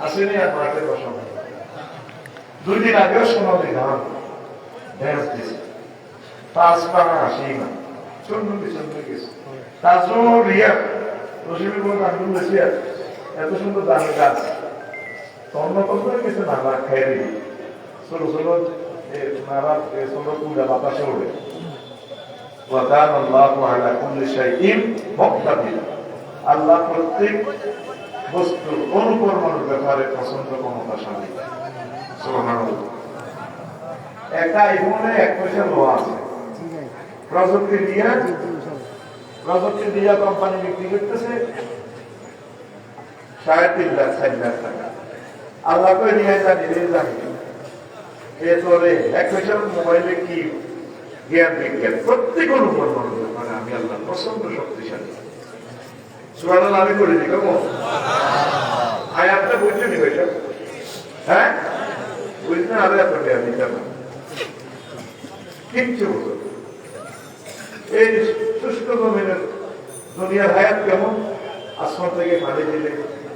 আসেনি আর মাঠে বসা। 2 দিন আগেও সোনালি ধান ভ্যাস দিছে, 5 পানা আসেই না, চন্দ্র পিছনে গেছে। তাজমহল রিয়া রশিমি বলতে আন্দোলন বেশি এত সুন্দর দামি গাছ তন্ন করে গেছে, নানা খেয়ে দিবি ছোট ছোট নানা ছোট পূজা বাতাসে ওঠে। আল্লাহ প্রত্যেক বস্তু অনুকরণের ব্যাপারে পছন্দ ক্ষমতাশালী। একটা আইফোনে 1 পয়সা লো আছে, প্রযুক্তি দিয়া কোম্পানি বিক্রি করতেছে 3.5 লাখ 4 লাখ টাকা। আল্লাহ করে নিয়ে জানি এ তোরে 1 পয়সার মোবাইলে কি জ্ঞান বিজ্ঞান প্রত্যেক অনুকরণ মানে আমি আল্লাহ পছন্দ শক্তিশালী। সুবহানাল্লাহ আমি করে দিই কেমন আয়াতটা বুঝতে নি ভাই সব, হ্যাঁ বুঝতে আরো এত জ্ঞান দিতাম কিচ্ছু বলো। এই শুষ্ক জমিনের দুনিয়ার হায়াত কেমন, আসমান থেকে পানি দিলে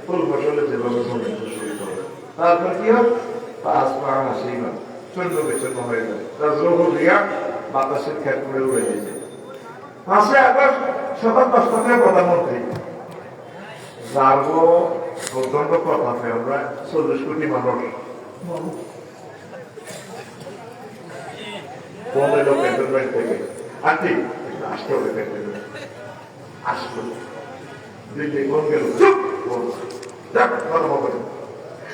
ফুল ফসলে যেভাবে জমিন শুরু করে, তারপর কি হয় 5 পান আসেই না, চন্দ্র বিচন্ন হয়ে যায়, তার জোর রিয়া বাতাসের খেত করে উড়ে গেছে। 5 আগস্ট সকাল 10টা থেকে প্রধানমন্ত্রী যাবো প্রচন্ড কথাতে আমরা 40 কোটি মানুষ বললো ক্যান্টনমেন্ট থেকে আন্টি আসতে হবে, ক্যান্টনমেন্ট আসলো দিল্লি কোন গেল চুপ কথা বলে।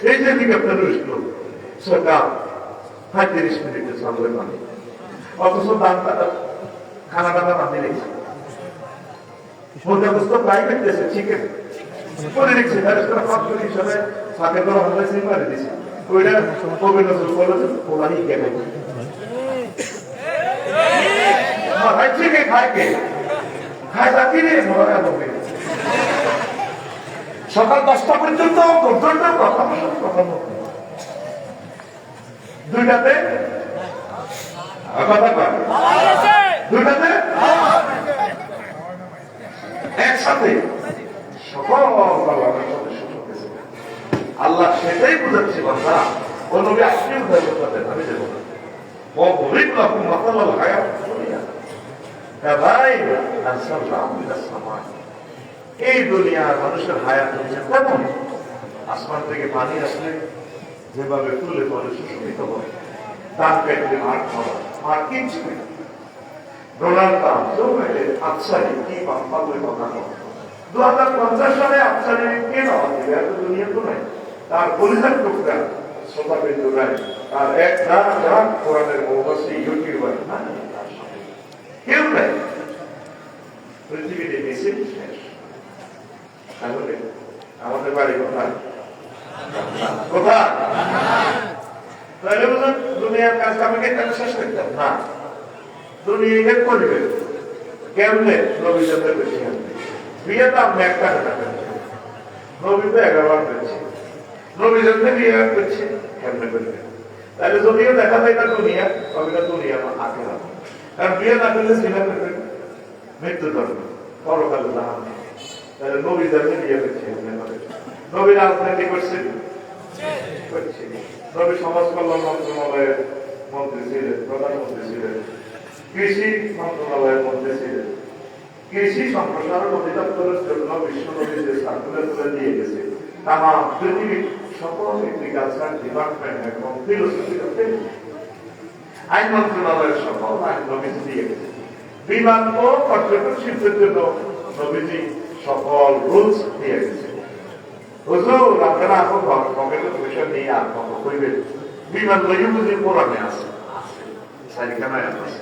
এই যে হেলিকপ্টার উঠলো সরকার 35 মিনিটে সামনে পানি, অথচ দামটা খানা দানা বাঁধে রেখেছে মধ্যবস্থ প্রাইভেট দেশে চিকেন করে রেখেছে, হিসাবে সাথে করা হলে সিনেমারে দিয়েছে ওইটা কবি নজরুল বলেছে পোলাহি গেলে সকাল 10টা পর্যন্ত দুইটাতে একসাথে সকল আল্লাহ সেটাই বুঝাচ্ছি কথা ও নবী আপনি উদ্ধার করতে আমি দেবো না ও গরিব রকম মাতাল হায়াত এই দুনিয়ার মানুষের হায়াত হচ্ছে তেমন, আসমান থেকে পানি আসলে যেভাবে তুলে পরে সুশোভিত হয়, তার পেটে মাঠ খাওয়া মাঠ কিনছে ডোনাল্ড ট্রাম্প আফসারি কি পাবে কথা 2050 সালে আফসারি কে নেওয়া দেবে, এত দুনিয়া তো নাই। তার পরিধান টুকরা সোফাবিন্দু নাই, তার এক রাত কোরআনের মৌবাসী ইউটিউবার কেউ নাই, পৃথিবীতে বেশি শেষ। তাহলে আমাদের বাড়ি কোথায় কোথায় তাহলে বলুন দুনিয়ার কাজ আমাকে তাহলে শেষ করতাম না, দুনিয়া করবে কেমনে নবীজনদের বেশি আনবে বিয়ে তো আপনি একটা নবী তো 11 বার করেছে, নবীজনদের বিয়ে করছে কেমনে করবে, তাহলে যদিও দেখা যায় না দুনিয়া তবে না দুনিয়া আগে না, কারণ বিয়ে না করলে সিনা করবে মৃত্যু ধরবে পরকালে জাহান। তাহলে নবীজনদের বিয়ে করছে নবী রাজনীতি করছে নবী সমাজ কল্যাণ মন্ত্রণালয়ের মন্ত্রী ছিলেন, প্রধানমন্ত্রী ছিলেন, কৃষি মন্ত্রণালয়ের মন্ত্রী ছিলেন, কৃষি সম্প্রসারণ অধিদপ্তরের জন্য বিশ্ব নদী যে সার্কুলার করে দিয়ে গেছে তাম পৃথিবীর সকল এগ্রিকালচার ডিপার্টমেন্ট এবং ফিলোসফি আইন মন্ত্রণালয়ের সকল আইন নবীজি দিয়ে গেছে, বিমান ও পর্যটন শিল্পের জন্য নবীজি সকল রুলস দিয়ে গেছে। হুজুর আপনারা এখন কমিউনিটি কমিশন নিয়ে আত্মহত্যা করবেন, বিমান লইয়ে কোরআনে আছে সারিখানায় আছে।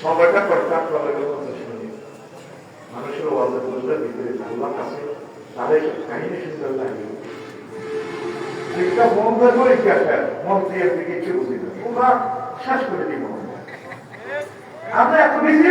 সময়টা করতে আপনাদের মানুষের ওয়াজের বুঝলে ভিতরে আল্লাহ কাছে তারা এইসব কাহিনী সুন্দর লাগে, বন্ধ করে মন দিয়ে কিছু বুঝি না, শেষ করে দিব আমরা এত বেশি